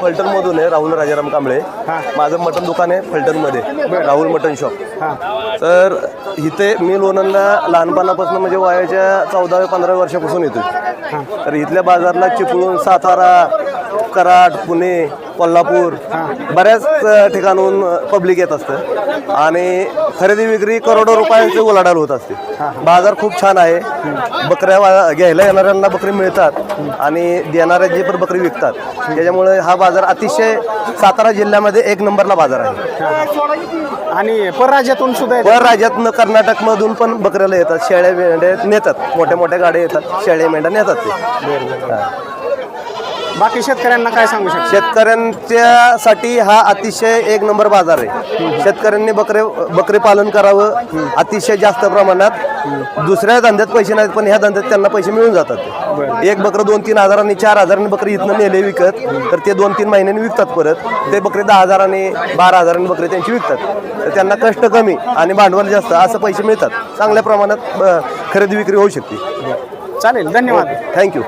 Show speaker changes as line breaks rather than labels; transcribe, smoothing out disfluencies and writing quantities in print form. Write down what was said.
फलटणमधून आहे, राहुल राजाराम कांबळे. माझं मटण दुकान आहे फलटणमध्ये, राहुल मटण शॉप. तर इथे मी लोणंदला लहानपणापासून म्हणजे वयाच्या 14-15 वर्षापासून येतो. तर इथल्या बाजारला चिपळूण, सातारा, कराड, पुणे, कोल्हापूर बऱ्याच ठिकाणून पब्लिक येत असतं आणि खरेदी विक्री करोडो रुपयांचे उलाढाल होत असते. बाजार खूप छान आहे. बकऱ्या घ्यायला येणाऱ्यांना बकरी मिळतात आणि देणाऱ्या जे पण बकरी विकतात, त्याच्यामुळे हा बाजार अतिशय सातारा जिल्ह्यामध्ये 1 नंबरला बाजार आहे.
आणि परराज्यातून सुद्धा
परराज्यातनं कर्नाटकमधून पण बकऱ्याला येतात. शेळ्या मेंढ्या नेतात, मोठ्या मोठ्या गाड्या येतात, शेळ्या मेंढ्या नेतात ते.
बाकी शेतकऱ्यांना काय सांगू शकतो?
शेतकऱ्यांच्यासाठी हा अतिशय 1 नंबर बाजार आहे. शेतकऱ्यांनी बकरी पालन करावं अतिशय जास्त प्रमाणात. दुसऱ्या धंद्यात पैसे नाहीत, पण ह्या धंद्यात त्यांना पैसे मिळून जातात. एक बकरं 2-3 हजारांनी, 4 हजारांनी बकरी इथनं नेले विकत, तर ते 2-3 महिन्यांनी विकतात. परत ते बकरी 10 हजारांनी, 12 हजारांनी बकरी त्यांची विकतात. तर त्यांना कष्ट कमी आणि भांडवल जास्त असं पैसे मिळतात. चांगल्या प्रमाणात खरेदी विक्री होऊ शकते.
चालेल, धन्यवाद.
थँक्यू.